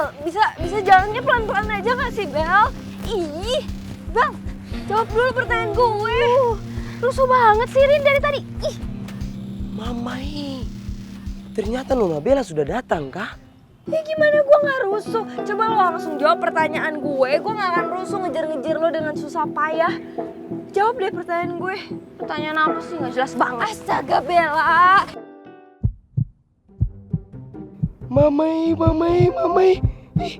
Bel, bisa jalannya pelan-pelan aja gak sih, Bel? Ih, Bel, jawab dulu pertanyaan gue. Rusuh banget sih, Rin, dari tadi. Ih. Mamai, ternyata Nona Bella sudah datang kah? Ya gimana gue gak rusuh? Coba lo langsung jawab pertanyaan gue gak akan rusuh ngejar-ngejar lo dengan susah payah. Jawab deh pertanyaan gue. Pertanyaan apa sih? Gak jelas banget. Astaga, Bella. Mamai. Ih,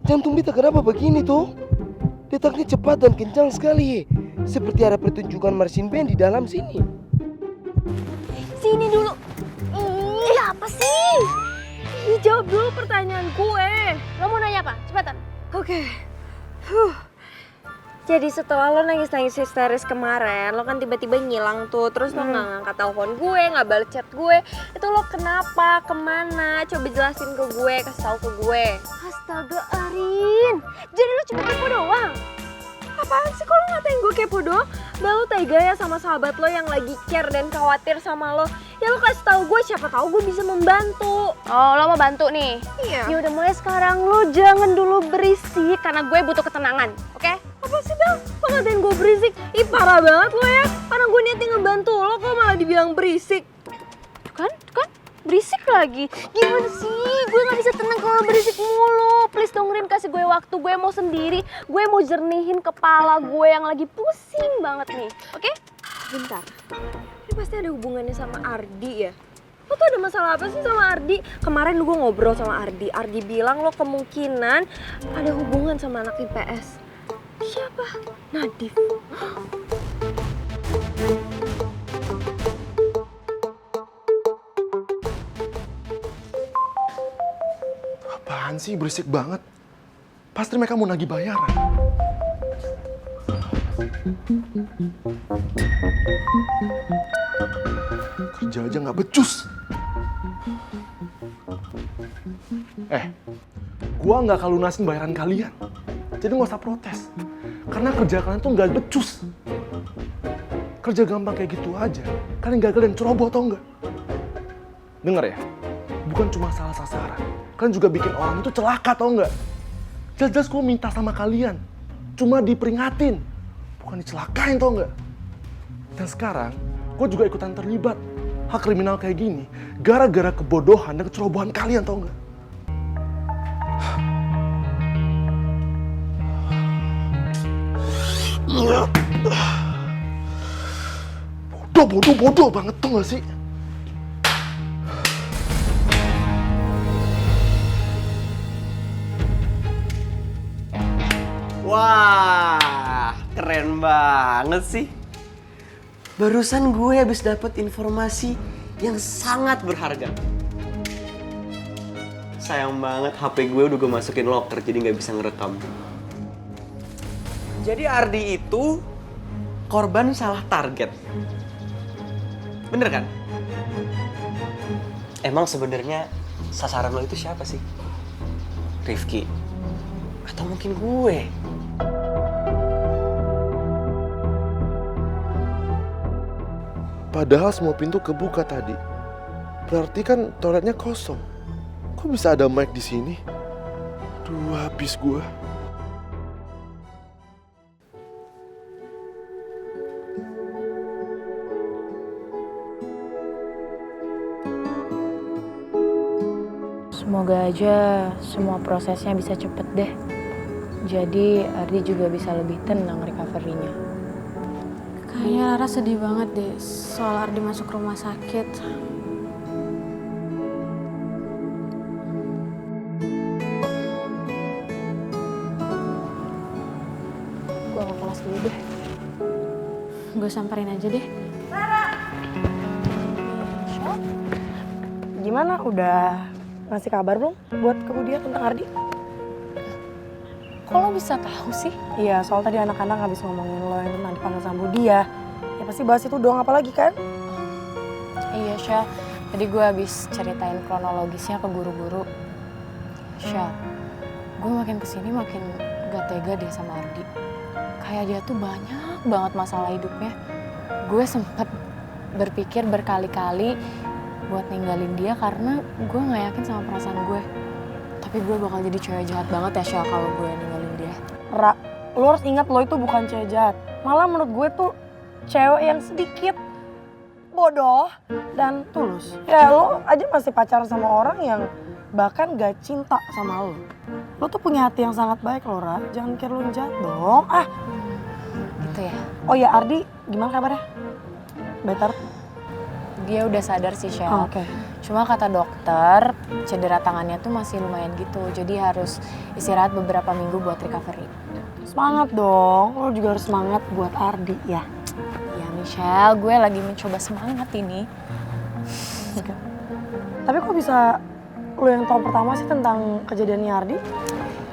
jantung beta kenapa begini tuh? Detaknya cepat dan kencang sekali. Seperti ada pertunjukan marching band di dalam sini. Sini dulu. Ih, apa sih? Ih, jawab dulu pertanyaan gue. Lo mau nanya apa? Cepetan. Oke. Jadi setelah lo nangis-nangis histeris kemarin, lo kan tiba-tiba ngilang tuh. Terus lo gak ngangkat telepon gue, gak balas chat gue. Itu lo kenapa? Kemana? Coba jelasin ke gue, kasih tahu ke gue. Astaga, Arin. Jadi lo cuma kepo doang? Apaan sih kalau ngatain gue kepo doang? Bah, lo tega ya sama sahabat lo yang lagi care dan khawatir sama lo. Ya lo kasih tahu gue, siapa tahu gue bisa membantu. Oh, lo mau bantu nih? Iya. Ya udah mulai sekarang lo jangan dulu berisik karena gue butuh ketenangan, oke? Apa sih, Bel? Lo ngatain gue berisik? Ih, parah banget lo ya. Karena gue niatnya ngebantu lo, kok malah dibilang berisik. Kan? Berisik lagi. Gimana sih? Gue gak bisa tenang kalau berisik mulu. Please dong Rin, kasih gue waktu. Gue mau sendiri. Gue mau jernihin kepala gue yang lagi pusing banget nih. Oke? Bentar, ini pasti ada hubungannya sama Ardi ya? Lo tuh ada masalah apa sih sama Ardi? Kemarin gue ngobrol sama Ardi. Ardi bilang lo kemungkinan ada hubungan sama anak IPS. Siapa? Nadif. Apaan sih berisik banget? Pasti mereka mau nagih bayaran. Kerja aja nggak becus. Gua nggak akan lunasin bayaran kalian. Jadi nggak usah protes. Karena kerja kalian tuh nggak becus. Kerja gampang kayak gitu aja, kalian gagal dan ceroboh tau nggak? Dengar ya, bukan cuma salah sasaran. Kalian juga bikin orang itu celaka tau nggak? Jelas-jelas gue minta sama kalian, cuma diperingatin, bukan dicelakain tau nggak? Dan sekarang, gue juga ikutan terlibat hal kriminal kayak gini, gara-gara kebodohan dan kecerobohan kalian tau nggak? Bodoh banget tau gak sih? Wah, keren banget sih. Barusan gue habis dapat informasi yang sangat berharga. Sayang banget HP gue udah gue masukin locker jadi nggak bisa ngerekam. Jadi Ardi itu korban salah target. Bener kan? Emang sebenarnya sasaran lo itu siapa sih? Rifki? Atau mungkin gue? Padahal semua pintu kebuka tadi. Berarti kan toiletnya kosong. Kok bisa ada mic di sini? Aduh, habis gue. Semoga aja semua prosesnya bisa cepet deh. Jadi Ardi juga bisa lebih tenang recovery-nya. Kayaknya Rara sedih banget deh soal Ardi masuk rumah sakit. Gue ke kelas dulu deh. Gue samperin aja deh. Gimana? Udah ngasih kabar belum buat ke Budia tentang Ardi? Kok lo bisa tahu sih? Iya, soal tadi anak-anak habis ngomongin lo yang tentang dipanggil sama Budia. Ya pasti bahas itu doang, apa lagi kan? Iya, Syah. Tadi gue habis ceritain kronologisnya ke guru-guru. Syah, gue makin kesini makin gak tega deh sama Ardi. Kayak dia tuh banyak banget masalah hidupnya. Gue sempet berpikir berkali-kali buat ninggalin dia karena gue gak yakin sama perasaan gue. Tapi gue bakal jadi cewek jahat banget ya Syah kalau gue ninggalin dia. Ra, lo harus ingat lo itu bukan cewek jahat. Malah menurut gue tuh cewek yang sedikit bodoh dan tulus. Ya lo aja masih pacaran sama orang yang bahkan gak cinta sama lo. Lo tuh punya hati yang sangat baik lo, Ra. Jangan mikir lo jahat dong. Gitu ya. Oh ya Ardi, gimana kabarnya? Better? Dia udah sadar sih Syah. Oh, oke. Cuma kata dokter, cedera tangannya tuh masih lumayan gitu. Jadi harus istirahat beberapa minggu buat recovery. Semangat dong, lo juga harus semangat buat Ardi ya. Ya Michelle, gue lagi mencoba semangat ini. Tapi kok bisa lo yang tahu pertama sih tentang kejadiannya Ardi?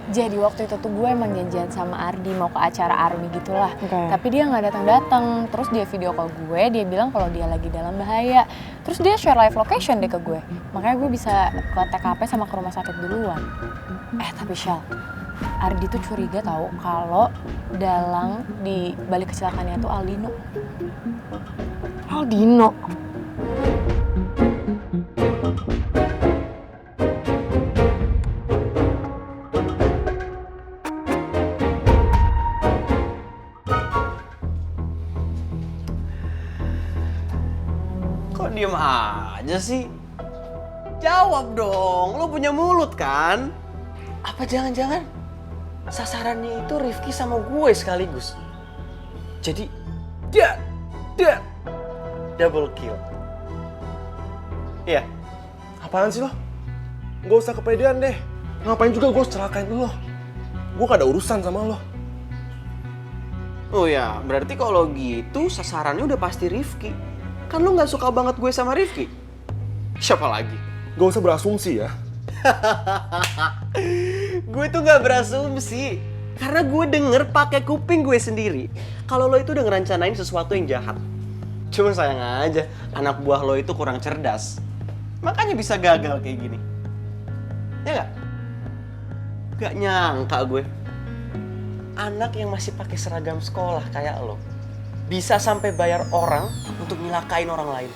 Jadi waktu itu tuh gue emang janjian sama Ardi mau ke acara ARMY gitulah. Oke. Tapi dia nggak datang-datang. Terus dia video call gue, dia bilang kalau dia lagi dalam bahaya. Terus dia share live location deh ke gue. Makanya gue bisa ke TKP sama ke rumah sakit duluan. Tapi Shell, Ardi tuh curiga tahu kalau dalang di balik kecelakaannya tuh Aldino. Aldino? Kok diem aja sih? Jawab dong, lo punya mulut kan? Apa jangan-jangan sasarannya itu Rifki sama gue sekaligus? Jadi, double kill. Iya. Apaan sih lo? Gak usah kepedean deh. Ngapain juga gue celakain lo? Gue gak ada urusan sama lo. Oh ya, berarti kalau gitu sasarannya udah pasti Rifki. Kan lo gak suka banget gue sama Rifki? Siapa lagi? Gak usah berasumsi ya. Gue tuh gak berasumsi. Karena gue denger pakai kuping gue sendiri. Kalau lo itu udah ngerencanain sesuatu yang jahat. Cuma sayang aja, anak buah lo itu kurang cerdas. Makanya bisa gagal kayak gini. Ya gak? Gak nyangka gue. Anak yang masih pakai seragam sekolah kayak lo bisa sampai bayar orang untuk nyelakain orang lain.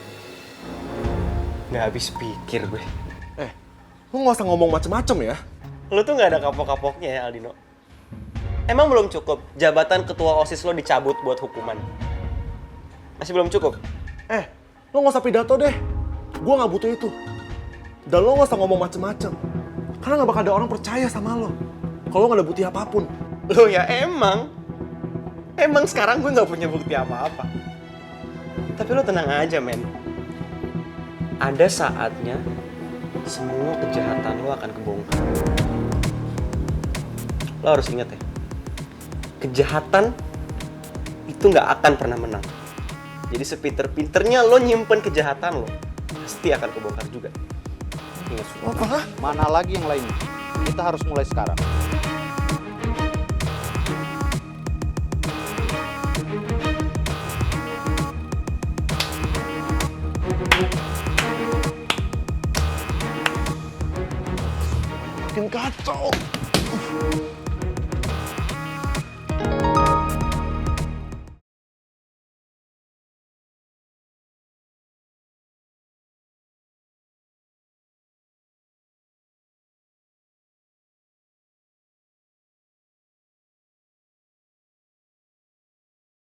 Gak habis pikir gue. Lo gak usah ngomong macem-macem ya. Lo tuh gak ada kapok-kapoknya ya Aldino. Emang belum cukup jabatan ketua OSIS lo dicabut buat hukuman? Masih belum cukup? Lo gak usah pidato deh. Gue gak butuh itu. Dan lo gak usah ngomong macem-macem. Karena gak bakal ada orang percaya sama lo kalau lo gak ada bukti apapun. Lo ya emang sekarang gue gak punya bukti apa-apa. Tapi lo tenang aja men. Ada saatnya semua kejahatan lo akan kebongkar. Lo harus ingat ya, kejahatan itu gak akan pernah menang. Jadi sepinter-pinternya lo nyimpen kejahatan lo, pasti akan kebongkar juga. Ingat. Apa? Mana lagi yang lainnya? Kita harus mulai sekarang. Makin kacau.